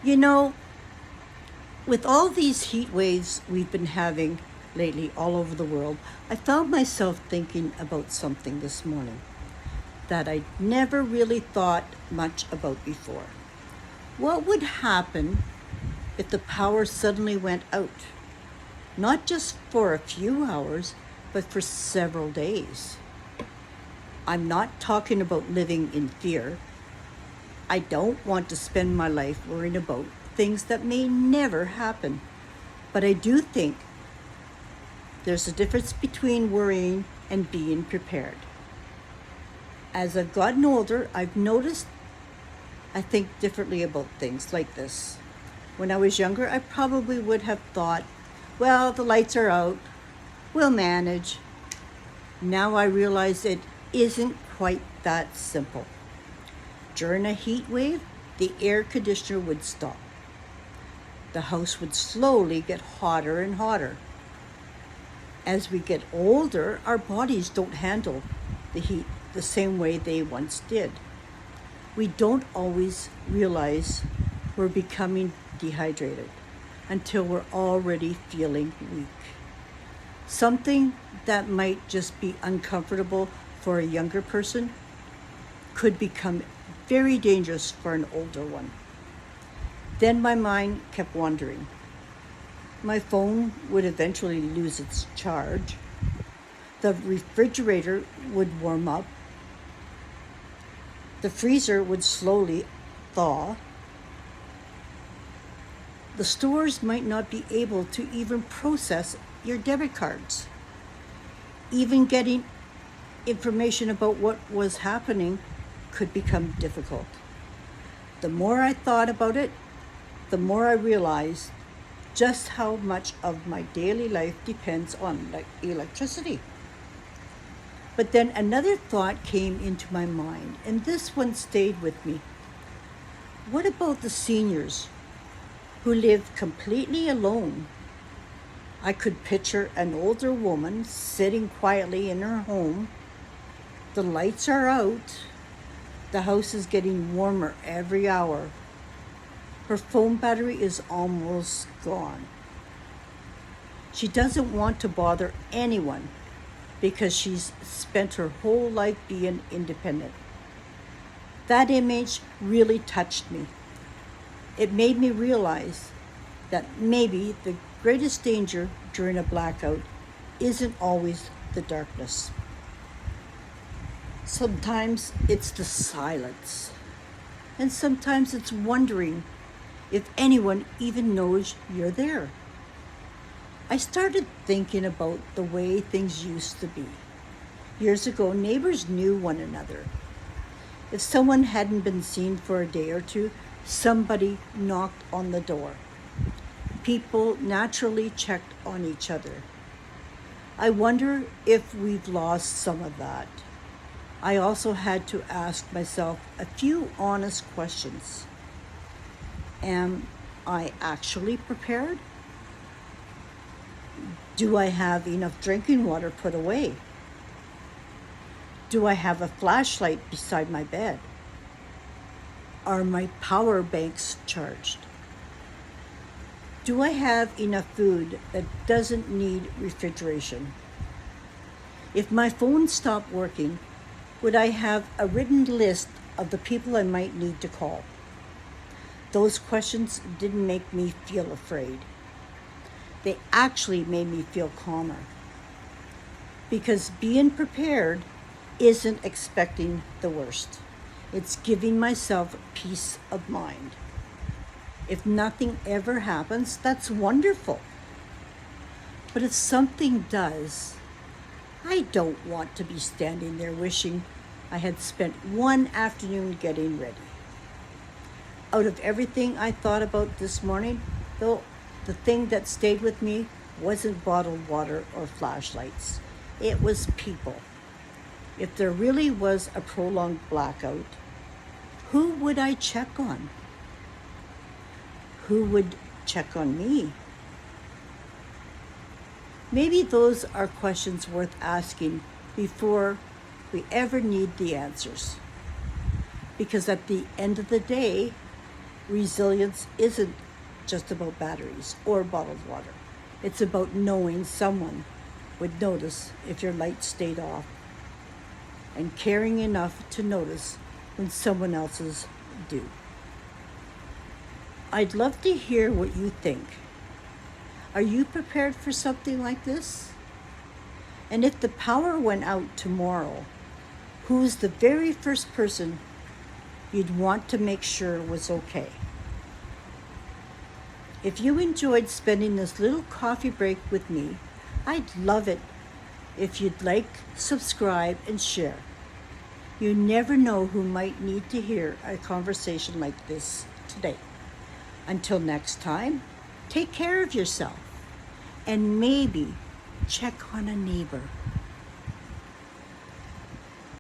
You know, with all these heat waves we've been having lately all over the world, I found myself thinking about something this morning that I never really thought much about before. What would happen if the power suddenly went out? Not just for a few hours, but for several days. I'm not talking about living in fear. I don't want to spend my life worrying about things that may never happen. But I do think there's a difference between worrying and being prepared. As I've gotten older, I've noticed I think differently about things like this. When I was younger, I probably would have thought, well, the lights are out, we'll manage. Now I realize it isn't quite that simple. During a heat wave, the air conditioner would stop. The house would slowly get hotter and hotter. As we get older, our bodies don't handle the heat the same way they once did. We don't always realize we're becoming dehydrated until we're already feeling weak. Something that might just be uncomfortable for a younger person could become very dangerous for an older one. Then my mind kept wandering. My phone would eventually lose its charge. The refrigerator would warm up. The freezer would slowly thaw. The stores might not be able to even process your debit cards. Even getting information about what was happening could become difficult. The more I thought about it, the more I realized just how much of my daily life depends on electricity. But then another thought came into my mind, and this one stayed with me. What about the seniors who live completely alone? I could picture an older woman sitting quietly in her home. The lights are out. The house is getting warmer every hour. Her phone battery is almost gone. She doesn't want to bother anyone because she's spent her whole life being independent. That image really touched me. It made me realize that maybe the greatest danger during a blackout isn't always the darkness. Sometimes it's the silence, and sometimes it's wondering if anyone even knows you're there. I started thinking about the way things used to be. Years ago, neighbors knew one another. If someone hadn't been seen for a day or two, somebody knocked on the door. People naturally checked on each other. I wonder if we've lost some of that. I also had to ask myself a few honest questions. Am I actually prepared? Do I have enough drinking water put away? Do I have a flashlight beside my bed? Are my power banks charged? Do I have enough food that doesn't need refrigeration? If my phone stopped working, would I have a written list of the people I might need to call? Those questions didn't make me feel afraid. They actually made me feel calmer. Because being prepared isn't expecting the worst. It's giving myself peace of mind. If nothing ever happens, that's wonderful. But if something does, I don't want to be standing there wishing I had spent one afternoon getting ready. Out of everything I thought about this morning, though, the thing that stayed with me wasn't bottled water or flashlights. It was people. If there really was a prolonged blackout, who would I check on? Who would check on me? Maybe those are questions worth asking before we ever need the answers. Because at the end of the day, Resilience isn't just about batteries or bottled water. It's about knowing someone would notice if your light stayed off and caring enough to notice when someone else's do. I'd love to hear what you think. Are you prepared for something like this? And if the power went out tomorrow, who's the very first person you'd want to make sure was okay? If you enjoyed spending this little coffee break with me, I'd love it if you'd like, subscribe, and share. You never know who might need to hear a conversation like this today. Until next time, take care of yourself and maybe check on a neighbor.